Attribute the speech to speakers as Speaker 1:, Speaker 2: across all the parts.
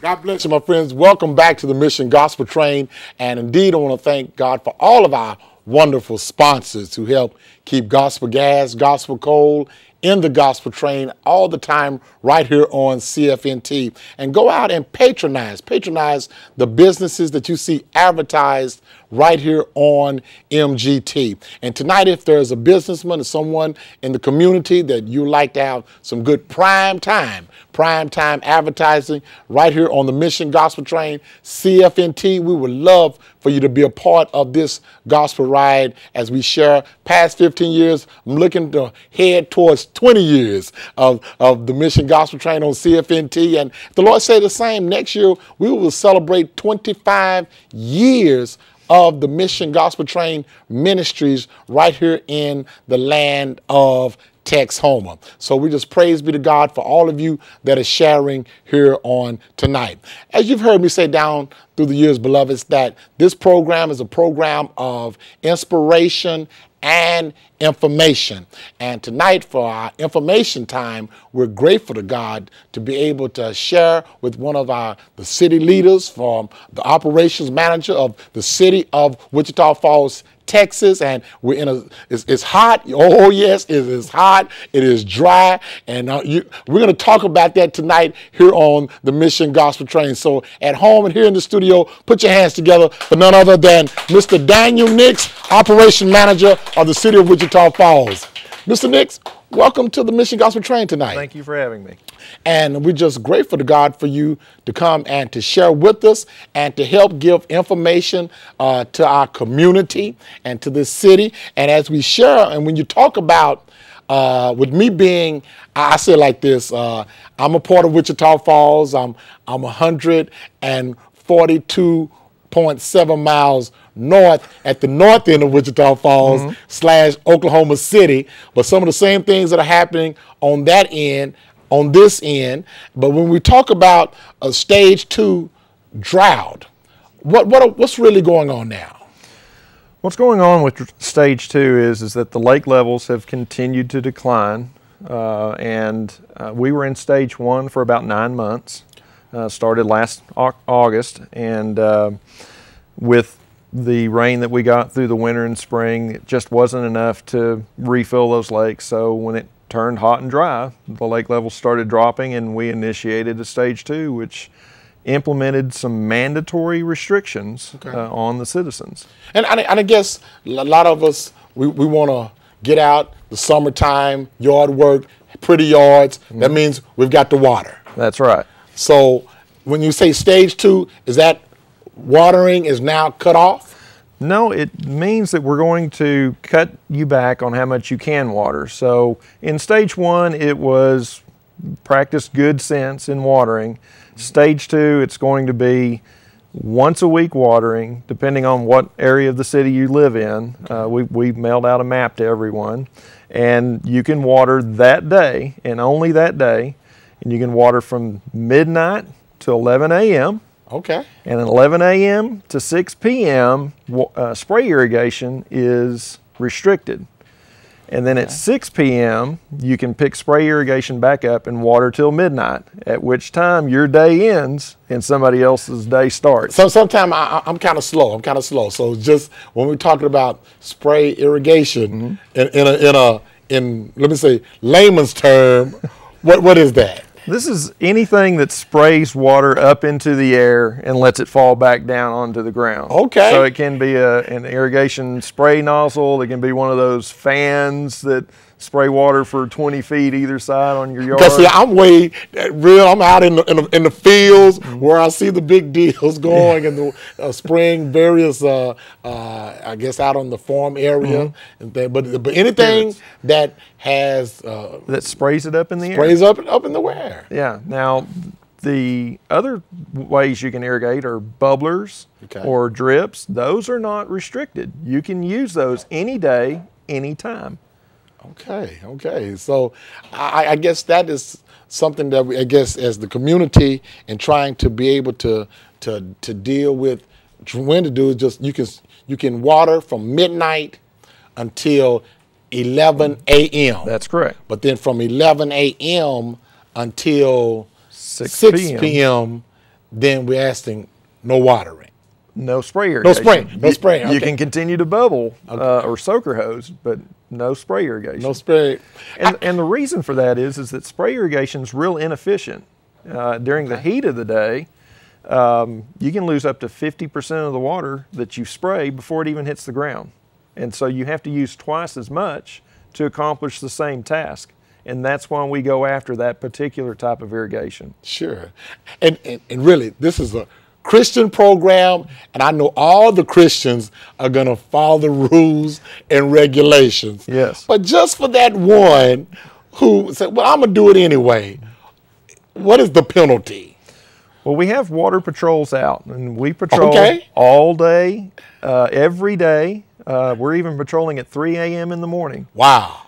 Speaker 1: God bless you, my friends. Welcome back to the Mission Gospel Train. And indeed, I want to thank God for all of our wonderful sponsors who help keep gospel gas, gospel coal in the gospel train all the time right here on CFNT. And go out and patronize the businesses that you see advertised right here on MGT. And tonight, if there's a businessman or someone in the community that you like to have some good prime time advertising right here on the Mission Gospel Train, CFNT, we would love for you to be a part of this gospel ride as we share past 15 years. I'm looking to head towards 20 years of the Mission Gospel Train on CFNT. And the Lord said the same, next year we will celebrate 25 years of the Mission Gospel Train ministries right here in the land of Texhoma. So we just praise be to God for all of you that are sharing here on tonight. As you've heard me say down through the years, beloveds, that this program is a program of inspiration and information. And tonight, for our information time, we're grateful to God to be able to share with one of the city leaders, from the operations manager of the city of Wichita Falls, Texas. And we're in it's hot. Oh yes, it is hot. It is dry. And we're going to talk about that tonight here on the Mission Gospel Train. So at home and here in the studio, put your hands together for none other than Mr. Daniel Nix, operation manager of the city of Wichita Falls. Mr. Nix, welcome to the Mission Gospel Train tonight.
Speaker 2: Thank you for having me.
Speaker 1: And we're just grateful to God for you to come and to share with us and to help give information to our community and to this city. And as we share, and when you talk about, with me being, I say it like this, I'm a part of Wichita Falls. I'm 142.7 miles north at the north end of Wichita Falls / Oklahoma City. But some of the same things that are happening on that end, on this end. But when we talk about a stage 2 drought, what's really going on now?
Speaker 2: What's going on with stage 2 is that the lake levels have continued to decline. We were in stage 1 for about 9 months. Started last August, and with the rain that we got through the winter and spring, it just wasn't enough to refill those lakes. So when it turned hot and dry, the lake levels started dropping, and we initiated a stage 2, which implemented some mandatory restrictions on the citizens. And
Speaker 1: I guess a lot of us, we want to get out, the summertime, yard work, pretty yards. That means we've got the water.
Speaker 2: That's right.
Speaker 1: So when you say stage 2, is that watering is now cut off?
Speaker 2: No, it means that we're going to cut you back on how much you can water. So in stage 1, it was practice good sense in watering. Stage 2, it's going to be once a week watering, depending on what area of the city you live in. We've mailed out a map to everyone, and you can water that day and only that day. And you can water from midnight to 11 a.m.
Speaker 1: Okay.
Speaker 2: And at 11 a.m. to 6 p.m., spray irrigation is restricted. And then at 6 p.m., you can pick spray irrigation back up and water till midnight, at which time your day ends and somebody else's day starts.
Speaker 1: So sometimes I'm kind of slow. So just when we're talking about spray irrigation in let me say layman's term, what is that?
Speaker 2: This is anything that sprays water up into the air and lets it fall back down onto the ground.
Speaker 1: Okay.
Speaker 2: So it can be an irrigation spray nozzle. It can be one of those fans that spray water for 20 feet either side on your yard.
Speaker 1: Because see, I'm out in the fields where I see the big deals going and the spraying various, I guess out on the farm area. But anything that has
Speaker 2: that sprays it up in the air.
Speaker 1: Sprays up in the air.
Speaker 2: Yeah. Now, the other ways you can irrigate are bubblers or drips. Those are not restricted. You can use those any day, anytime.
Speaker 1: Okay. So I guess that is something that I guess as the community and trying to be able to deal with when to do is just you can water from midnight until 11 a.m.
Speaker 2: That's correct.
Speaker 1: But then from 11 a.m. until 6 p.m. then we're asking no watering.
Speaker 2: No spray
Speaker 1: No
Speaker 2: irrigation.
Speaker 1: spraying. No spraying.
Speaker 2: You
Speaker 1: Okay.
Speaker 2: can continue to bubble or soaker hose, but no spray irrigation.
Speaker 1: No spray.
Speaker 2: And the reason for that is that spray irrigation is real inefficient. During the heat of the day, you can lose up to 50% of the water that you spray before it even hits the ground. And so you have to use twice as much to accomplish the same task. And that's why we go after that particular type of irrigation.
Speaker 1: Sure. And really, this is a Christian program, and I know all the Christians are going to follow the rules and regulations.
Speaker 2: Yes.
Speaker 1: But just for that one who said, well, I'm going to do it anyway, what is the penalty?
Speaker 2: Well, we have water patrols out, and we patrol
Speaker 1: Okay.
Speaker 2: all day, every day. We're even patrolling at 3 a.m. in the morning.
Speaker 1: Wow.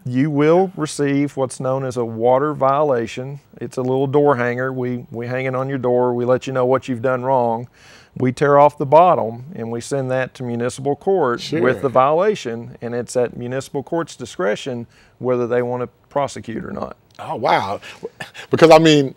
Speaker 2: You will receive what's known as a water violation. It's a little door hanger. We hang it on your door. We let you know what you've done wrong. We tear off the bottom and we send that to municipal court
Speaker 1: Sure.
Speaker 2: with the violation, and it's at municipal court's discretion whether they want to prosecute or not.
Speaker 1: Oh, wow. Because, I mean,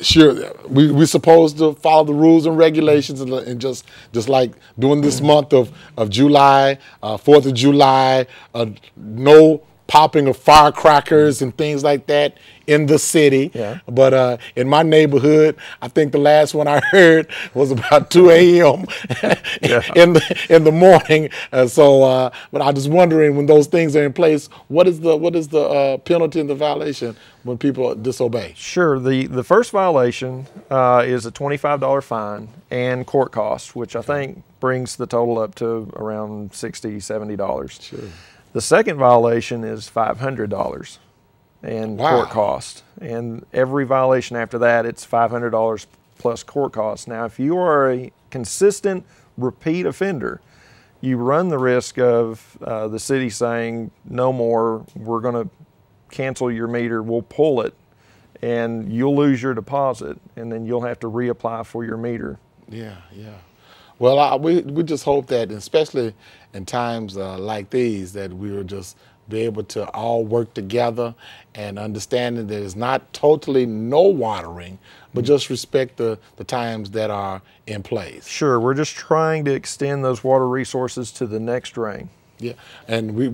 Speaker 1: sure, we're supposed to follow the rules and regulations, and just like during this month of July, 4th of July, no popping of firecrackers and things like that in the city.
Speaker 2: Yeah.
Speaker 1: But in my neighborhood, I think the last one I heard was about 2 a.m. in the morning. But I was wondering, when those things are in place, what is the penalty and the violation when people disobey?
Speaker 2: Sure. The first violation is a $25 fine and court costs, which I think brings the total up to around $60, $70.
Speaker 1: Sure.
Speaker 2: The second violation is $500 and
Speaker 1: Wow.
Speaker 2: court cost. And every violation after that, it's $500 plus court costs. Now, if you are a consistent repeat offender, you run the risk of the city saying, no more, we're going to cancel your meter, we'll pull it, and you'll lose your deposit, and then you'll have to reapply for your meter.
Speaker 1: Yeah, yeah. Well, we just hope that, especially in times like these, that we will just be able to all work together and understanding that it's not totally no watering, but just respect the times that are in place.
Speaker 2: Sure, we're just trying to extend those water resources to the next rain.
Speaker 1: Yeah, and we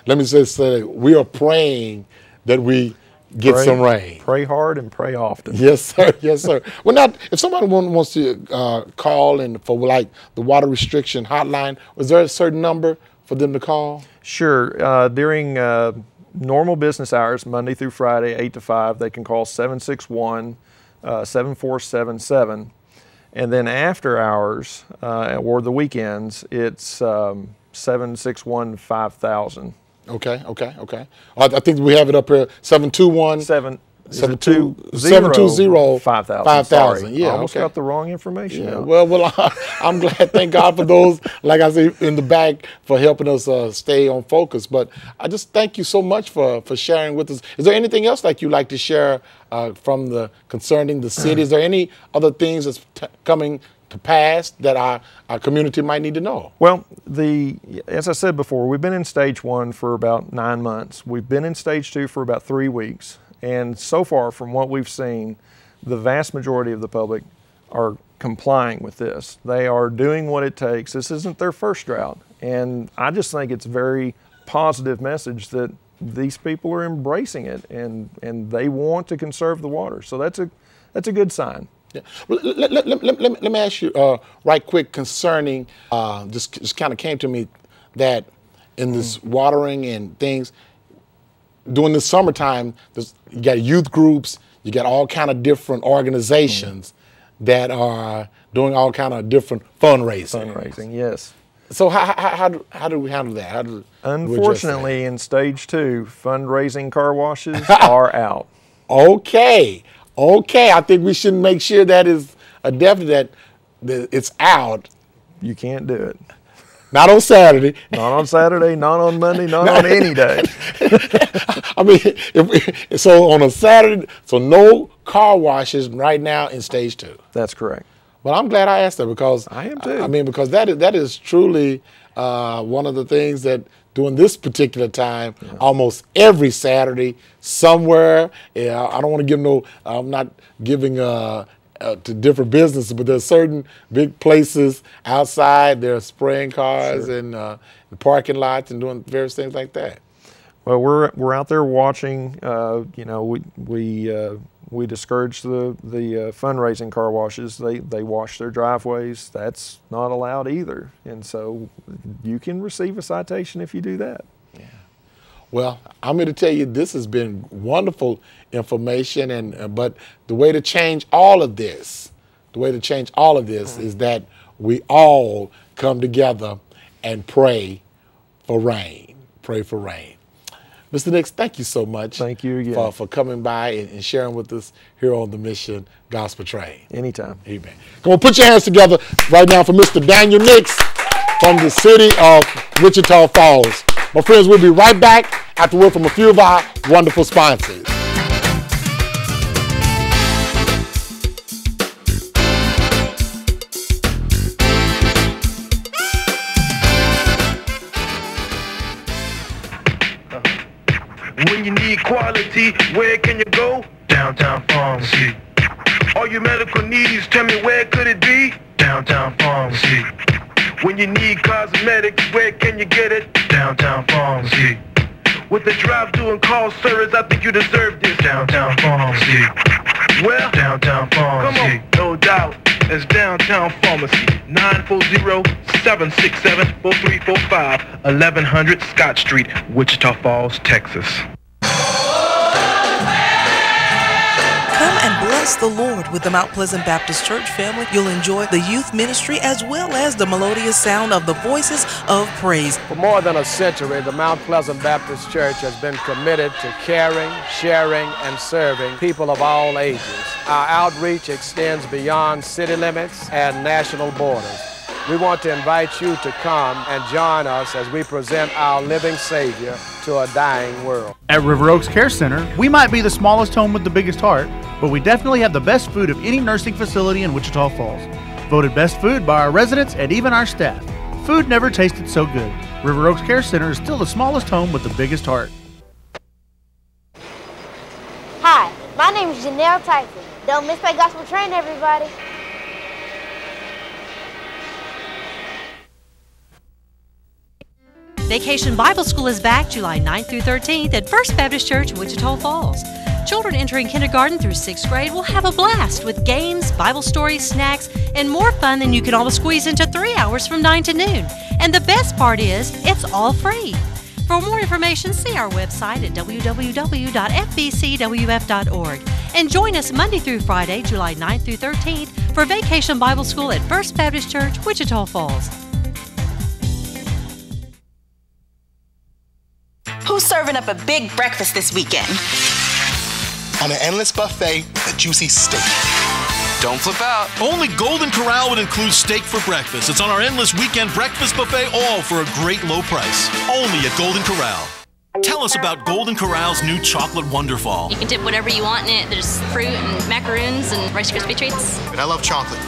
Speaker 1: let me just say that we are praying that we get some rain.
Speaker 2: Pray hard and pray often.
Speaker 1: Yes, sir. Yes, sir. Well, now, if somebody wants to call and for like the water restriction hotline, was there a certain number for them to call?
Speaker 2: Sure. During normal business hours, Monday through Friday, 8 to 5, they can call 761-7477. And then after hours or the weekends, it's 761-5000.
Speaker 1: Okay. I think we have it up here, 721.
Speaker 2: 720 5000.
Speaker 1: Yeah,
Speaker 2: I almost
Speaker 1: okay.
Speaker 2: got the wrong information.
Speaker 1: Yeah,
Speaker 2: out.
Speaker 1: well, I'm glad. Thank God for those, like I say, in the back for helping us stay on focus. But I just thank you so much for sharing with us. Is there anything else like you'd like to share concerning the city? Is there any other things that's coming to pass that our community might need to know?
Speaker 2: Well, as I said before, we've been in stage 1 for about 9 months. We've been in stage 2 for about 3 weeks. And so far, from what we've seen, the vast majority of the public are complying with this. They are doing what it takes. This isn't their first drought. And I just think it's a very positive message that these people are embracing it and they want to conserve the water. So that's a good sign.
Speaker 1: Yeah. Well, let me ask you right quick concerning, just kind of came to me that in this watering and things, during the summertime, you got youth groups, you got all kind of different organizations that are doing all kind of different fundraising.
Speaker 2: Fundraising, yes.
Speaker 1: So how do we handle that?
Speaker 2: Unfortunately, in stage 2, fundraising car washes are out.
Speaker 1: Okay. I think we should make sure that is a definite that it's out.
Speaker 2: You can't do it.
Speaker 1: Not on Saturday.
Speaker 2: Not on Saturday, not on Monday, not on any day.
Speaker 1: I mean, so on a Saturday, so no car washes right now in stage 2.
Speaker 2: That's correct.
Speaker 1: Well, I'm glad I asked that because
Speaker 2: I am too.
Speaker 1: I mean, because that is truly one of the things that during this particular time, almost every Saturday, somewhere. I don't want to give I'm not giving to different businesses, but there's certain big places outside. They're spraying cars
Speaker 2: Sure.
Speaker 1: in the parking lots and doing various things like that.
Speaker 2: Well, we're out there watching. You know, we discourage the fundraising car washes. They wash their driveways. That's not allowed either. And so you can receive a citation if you do that.
Speaker 1: Yeah. Well, I'm going to tell you, this has been wonderful information, and but the way to change all of this, is that we all come together and pray for rain. Pray for rain. Mr. Nix, thank you so much.
Speaker 2: Thank you again
Speaker 1: for coming by and sharing with us here on the Mission Gospel Train.
Speaker 2: Anytime.
Speaker 1: Amen. Come on, put your hands together right now for Mr. Daniel Nix from the city of Wichita Falls. My friends, we'll be right back after word from a few of our wonderful sponsors.
Speaker 3: When you need quality, where can you go? Downtown Pharmacy. All your medical needs, tell me where could it be? Downtown Pharmacy. When you need cosmetics, where can you get it? Downtown Pharmacy. With the drive-thru and call service, I think you deserve this. Downtown Pharmacy. Well, Downtown Pharmacy. Come on, no doubt. It's Downtown Pharmacy, 940-767-4345, 1100 Scott Street, Wichita Falls, Texas.
Speaker 4: Come and bless the Lord with the Mount Pleasant Baptist Church family. You'll enjoy the youth ministry as well as the melodious sound of the voices of praise.
Speaker 5: For more than a century, the Mount Pleasant Baptist Church has been committed to caring, sharing, and serving people of all ages. Our outreach extends beyond city limits and national borders. We want to invite you to come and join us as we present our living Savior to a dying world.
Speaker 6: At River Oaks Care Center, we might be the smallest home with the biggest heart, but we definitely have the best food of any nursing facility in Wichita Falls. Voted best food by our residents and even our staff. Food never tasted so good. River Oaks Care Center is still the smallest home with the biggest heart.
Speaker 7: Hi, my name is Janelle Tyson. Don't miss my gospel train, everybody.
Speaker 8: Vacation Bible School is back July 9th through 13th at First Baptist Church, Wichita Falls. Children entering kindergarten through 6th grade will have a blast with games, Bible stories, snacks, and more fun than you can always squeeze into 3 hours from 9 to noon. And the best part is, it's all free. For more information, see our website at www.fbcwf.org. And join us Monday through Friday, July 9th through 13th for Vacation Bible School at First Baptist Church, Wichita Falls.
Speaker 9: Who's serving up a big breakfast this weekend?
Speaker 10: On an endless buffet, a juicy steak.
Speaker 11: Don't flip out. Only Golden Corral would include steak for breakfast. It's on our endless weekend breakfast buffet, all for a great low price. Only at Golden Corral. Tell us about Golden Corral's new chocolate Wonderfall.
Speaker 12: You can dip whatever you want in it. There's fruit and macaroons and Rice Krispie treats.
Speaker 10: But I love chocolate.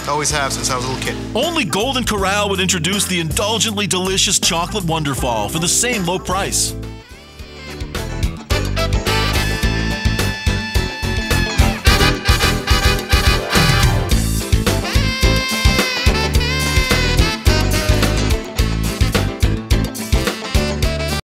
Speaker 10: Always have since I was a little kid.
Speaker 11: Only Golden Corral would introduce the indulgently delicious chocolate Wonderfall for the same low price.